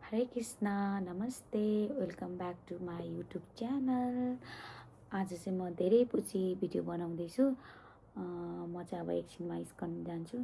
हरे कृष्ण नमस्ते welcome back to my YouTube channel. आज चाहिँ म धेरै पछि भिडियो बनाउँदैछु। म चाहिँ अब एकछिनमा स्कन जान्छु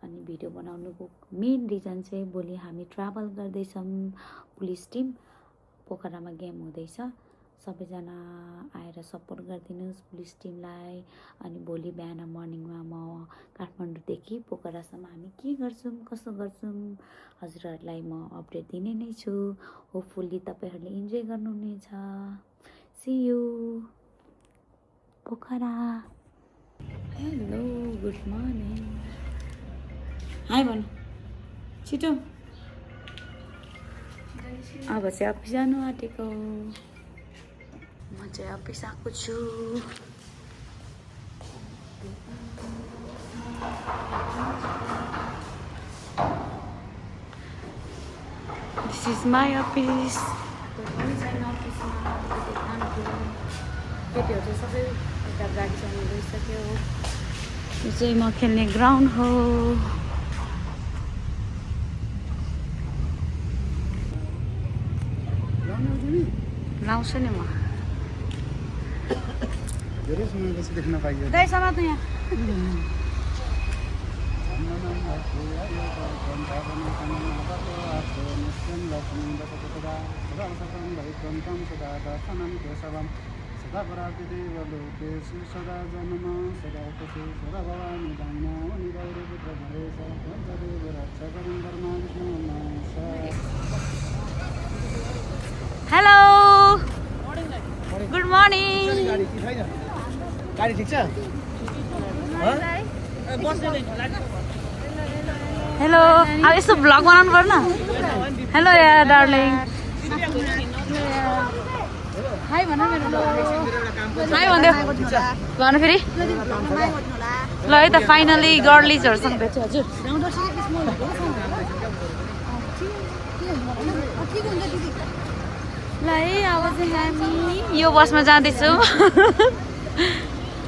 अनि भिडियो बनाउनुको मेन रिजन चाहिँ भोलि हामी ट्राभल गर्दैछौँ। पुलिस टिम पोखरामा गेम हुँदैछ। सबैजना आएर सपोर्ट गरिदिनुहोस् पुलिस टिमलाई। अनि भोलि बिहान मर्निङमा म काठमाडौँदेखि पोखरासम्म हामी के गर्छौँ कसो गर्छौँ हजुरहरूलाई म अपडेट दिने नै छु। होपफुल्ली तपाईहरूले इन्जोय गर्नुहुनेछ। See you Pokhara. Hello good morning. Hi भन्नु छिटो। अब चाहिँ अफिस जानु आँटेको। म चाहिँ अफिस आएको छु। This is my office. केटीहरू चाहिँ सबै यता गाडी चलाउनु गइसक्यो। यो चाहिँ म खेल्ने ग्राउन्ड हो। लाउँछु नि म। धेरै समयपछि देख्न पाइयो। गाई समात यहाँ। Hello good morning. गाडी ठिक छ? हेलो अब यस्तो भ्लग बनाउनु पर्दैन। हेलो यार डार्लिङ। हाई भन मेरो। हाई भन्दियो भन फेरि। ल है त फाइनली गर्लिजहरूसँग भेट्यो हजुर। ल है अब चाहिँ हामी यो बसमा जाँदैछौँ।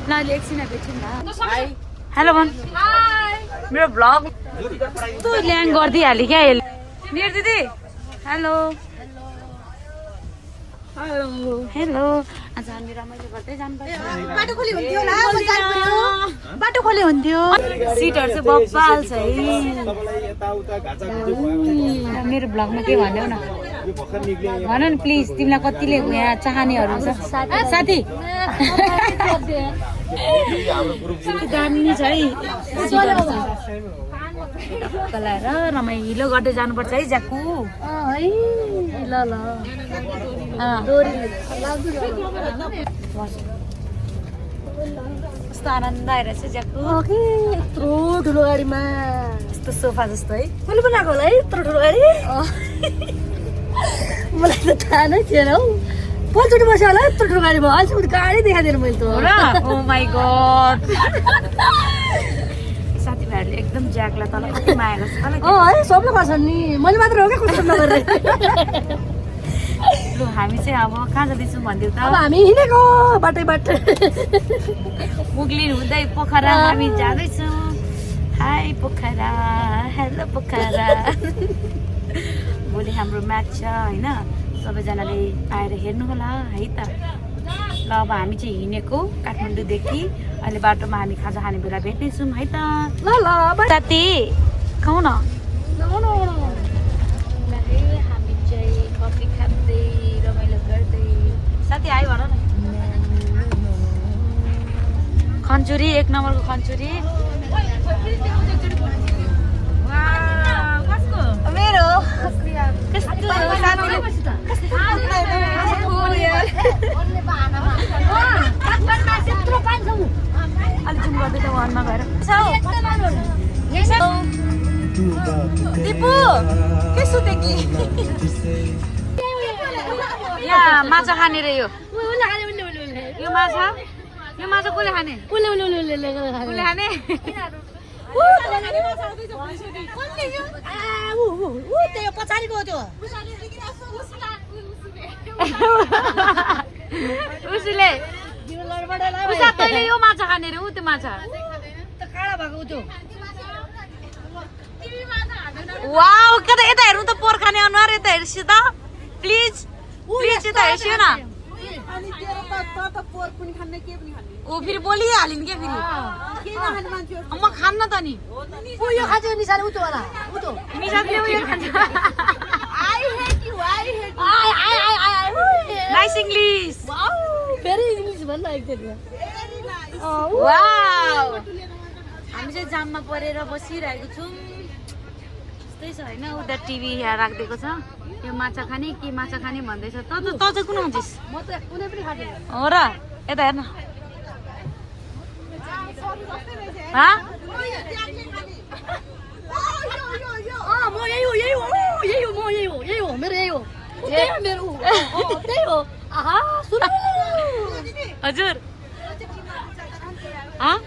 ल अहिले एकछिन भेट्छौँ न। हेलो भन। मेरो भ्लग कस्तो ल्याङ गरिदिइहाल्यो क्या यसले। निर दिदी हेलो। Hello hello. आज हामी रमाइलो गर्दै जानुपर्छ। बाटो खोली हुन्थ्यो होला, म जान्छु। बाटो खोली हुन्थ्यो। सिटहरू चाहिँ बब्बाल छ है। मेरो भ्लगमा के भन्यौ न भन न प्लिज। तिमीलाई कतिले यहाँ चाहनेहरू छ साथी? दामी छ है। लाएर रमाइलो गर्दै जानुपर्छ है ज्याकु। है ल ल कस्तो आनन्द आइरहेछ ज्याकु। यत्रो ठुलो गाडीमा यस्तो सोफा जस्तो है। मैले पनि आएको होला है यत्रो ठुलो गाडी। मलाई त थाहा नै थिएन हौ। पहिलोचोटि बस्यो होला यत्रो ठुलो गाडीमा। अहिलेसम्म गाडी देखाइदिएन मैले त। हो र? ओ माई गॉड। साथीभाइहरूले एकदम ज्याकलाई तल कति माया गर्छ तल। है सबले गर्छन् नि, मैले मात्र हो क्या कस्तो नगरेर। लु हामी चाहिँ अब कहाँ जाँदैछौँ भनिदिउ त। अब हामी हिँडेको बाटै बाटै मुगलिन हुँदै पोखरा हामी जाँदैछौँ। High Pokhara hello Pokhara. भोलि हाम्रो म्याच छ होइन। सबैजनाले आएर हेर्नु होला है त। ल अब हामी चाहिँ हिँडेको काठमाडौँदेखि। अहिले बाटोमा हामी खाजा खाने बेला भेट्नेछौँ है त। ल ल साथी खाऊ न। हामी चाहिँ कफी खाँदै रमाइलो गर्दै। साथी आयो भन न। खन्चुरी एक नम्बरको खन्चुरी। मेरो कस्तो साथीले अलि जुम गर्दै त वनमा गएर दिपु के सुते कि यहाँ माछा खाने रे। यो माछा कसले खाने? कसले खाने? पछाडिको त्यो उसले तैँले यो माछा खाने रे। ऊ त्यो माछा काँडा भएको त्यो वाउ कता यता हेर्नु त पोर खाने अनुहार यता हेर्नु हेर्छु त प्लिज प्लिज यता हेर्छु न ऊ फेरि बोलिहालिन् क्या फेरि म खान्न त नि उयो खान्छ निसाले उतो होला उतो निसाले उयो खान्छ I hate you nice English very English भन्न एकचोटि वाउ हामी चाहिँ जाममा परेर बसिरहेको छौँ त्यस्तै छ होइन उता टिभी यहाँ राखिदिएको छ यो माछा खाने के माछा खाने भन्दैछ त चाहिँ कुन आउँछिस् म त कुनै पनि खाँदैन हो र यता हेर्न हाँ म यही हो मेरो यही हो त्यही हो मेरो त्यही हो आहा सुन हजुर हाँ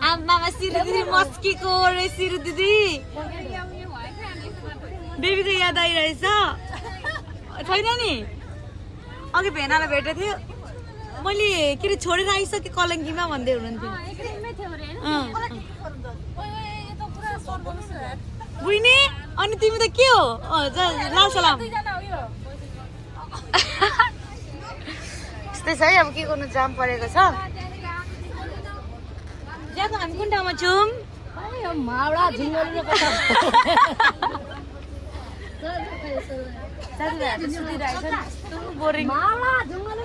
आमामा सिरु दिदी मस्कीको रे सिरु दिदी बेबीको याद आइरहेछ छैन नि अघि भेनालाई भेटेको थियो मैले के अरे छोडेर आइसकेँ कलङ्कीमा भन्दै हुनुहुन्थ्यो बुझ्ने अनि तिमी त के हो लाउ सलाम यस्तै छ है अब के गर्नु जाम परेको छ ज्यादा हामी कुन ठाउँमा छौँ मावडा झुङ्गली बोरिङ मावडा झुङ्गली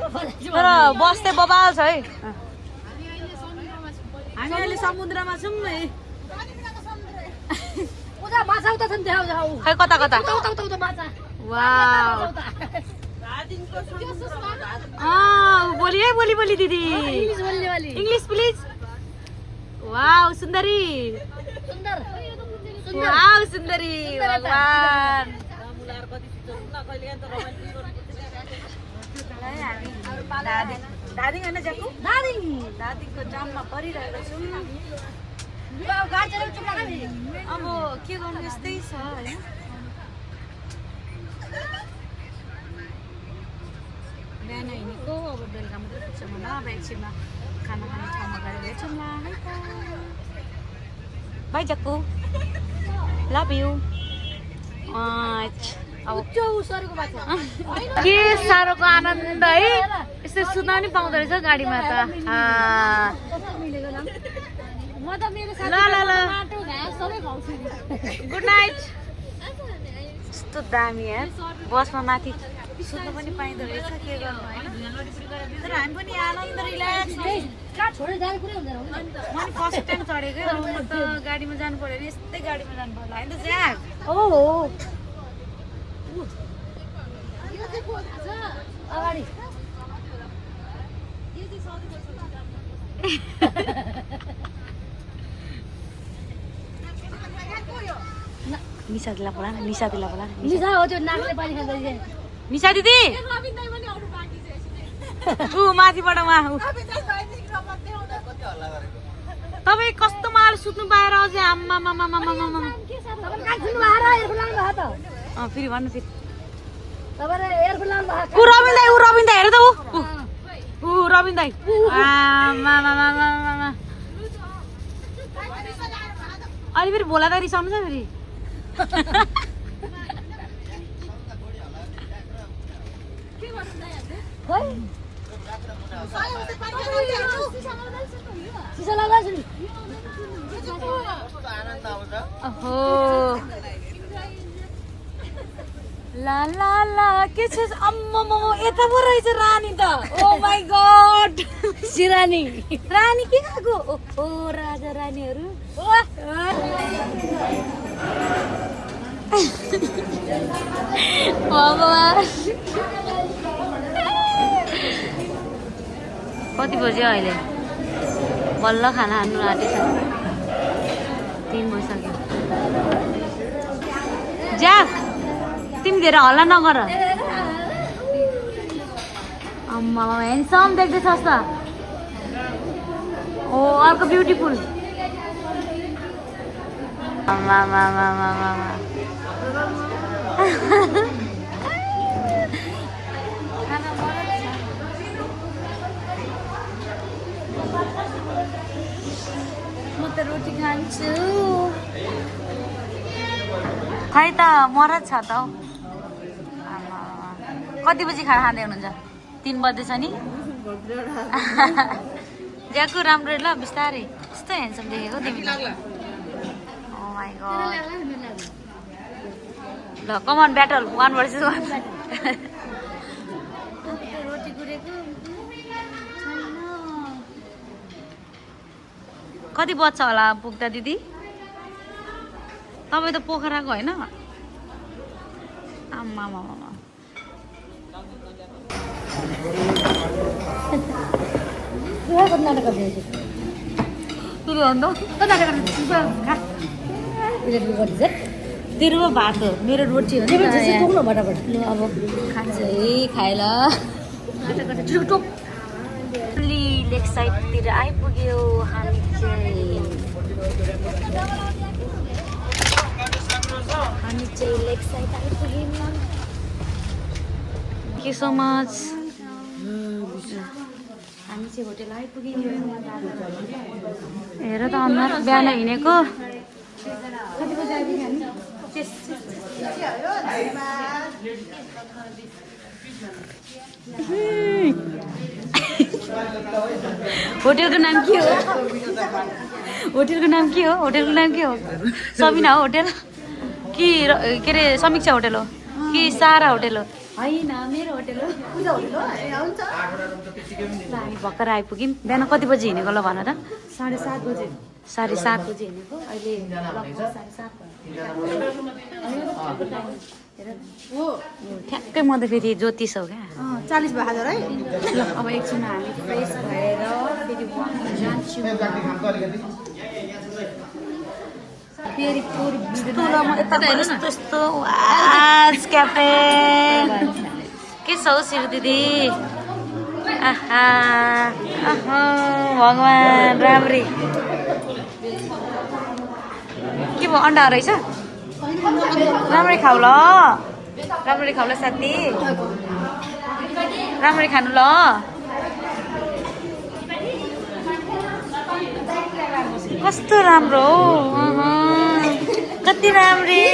तर बस्दै बबाल छ है हामी अहिले समुद्रमा छौँ है उता माछा उता छन् देखाउ देखाउ खै कता कता उता उता उता माछा वाउ बोली है बोली दिदी इङ्ग्लिस बोल्ने वाली इङ्ग्लिस प्लिज वाउ सुन्दरी सुन्दर वाउ सुन्दरी भगवान दादिङ होइन ज्याकु दादिङको जाममा परिरहेको छौँ अब के गर्नु यस्तै छ होइन बिहान हिँडेको अब बेलुका मात्रै पुग्छ होला अब एकछिनमा खाना खाने ठाउँमा गएर हेर्छौँ ल है त बाई जक्कु लभ यु अब के साह्रोको आनन्द है यस्तो सुत्न पनि पाउँदो रहेछ गाडीमा त ल ल ल गुड नाइट यस्तो दामी यार बसमा माथि सुत्नु पनि पाइँदो रहेछ के गर्नु होइन तर हामी पनि आनन्द रिल्याक्स म नि फर्स्ट टाइम चढेको म त गाडीमा जानु पऱ्यो भने यस्तै गाडीमा जानु पर्ला होइन त ज्याक अगाडि निशा दिला बोला निशा दिला बोला निशा हो त्यो नाकले पानी खाँदैछ निशा दिदी ऊ माथिबाट उहाँ तपाईँ कस्तो माल सुत्नु पाएर अझै आम्मा फेरि भन्नु फेरि ऊ रबिन दाई हेर त ऊ रबिन दाई अलि फेरि भोला त रिसाउनु छ फेरि ला ला ला के छ अम्मा यता पो रहेछ रानी त ओ माई गॉड सिरानी रानी के खाएको ओ राजा रानीहरू भगवान कति बज्यो अहिले बल्ल खाना खानु आँटेछ 3 बजिसक्यो ज्याक तिमी धेरै हल्ला नगर अम्मा ह्यान्डसम देख्दैछस् त ओ अर्को ब्युटिफुल अम्मा खाना रोटी खान्छु खै त मरद छ त हौ आमा कति बजी खाना खाँदै हुनुहुन्छ 3 बज्दैछ नि ज्याकु राम्रो ल बिस्तारै कस्तो ह्यान्डसम देखेको तिमीलाई ओ माय गॉड ल कम अन ब्याटल 1 भर्सेस 1 रोटी गुरेको छैन कति बज्छ होला पुग्दा दिदी तपाईँ त पोखराको होइन आम्मा तिरुवा भात हो मेरो रोटी हो अब खान्छ है खाएर लेक साइडतिर आइपुग्यो हामी चाहिँ लेक साइड आइपुग्यौँ थ्याङ्क यू सो मच हामी चाहिँ होटेल आइपुग्यौँ हेर त अनुहार बिहान हिँडेको कति बजी आइपुग्यो हामी होटेलको नाम के हो होटेलको नाम के हो सबिना हो होटेल कि के अरे समीक्षा होटेल हो कि सारा होटेल हो होइन मेरो होटेल हो हामी भर्खर आइपुग्यौँ बिहान कति बजी हिँडेको ल भन त 7:30 बजे 7:30 बजी हिँडेको अहिले ठ्याक्कै म त फेरि ज्योतिष हो क्या 40 भयो आज है ल अब एकछिन हामी फ्रेस भएर फेरि जान्छौँ क्याप्टेन के छ हौ शिव दिदी आहा भगवान् राम्री के भयो अन्डा रहेछ राम्ररी खाऊ ल साथी राम्ररी खानु ल कस्तो राम्रो हो कति राम्री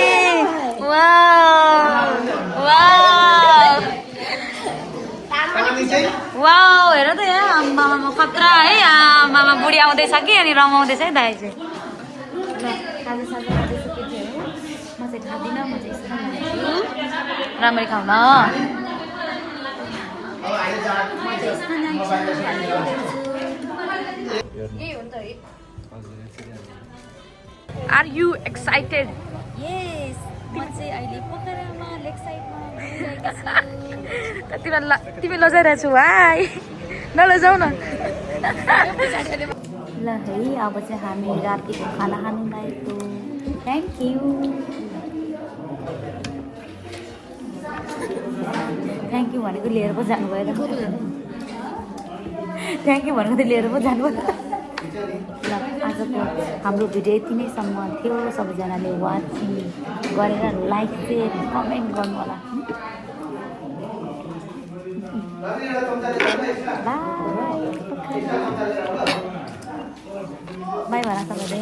वाउ हेर त यहाँ आम्मामा खतरा है आमामा बुढी आउँदैछ कि अनि रमाउँदैछ है दाइ चाहिँ म चाहिँ खाँदिनँ म चाहिँ राम्ररी खाऊ न Are you excited? Yes. म चाहिँ अहिले पोखरामा लेक साइडमा तिमी लजाइरहेको छु भाइ नलजाऊ न ल है अब चाहिँ हामी रातिको खाना खानु लागेको थ्याङ्क यू भनेको लिएर पो जानुभयो थ्याङ्क यू भनेको त लिएर पो जानुभयो ल आजको हाम्रो भिडियो यति नै सम्म थियो सबैजनाले वाचिङ गरेर लाइक सेयर कमेन्ट गर्नु होला बाई भन सबैले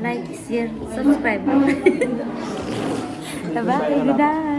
like share subscribe by good night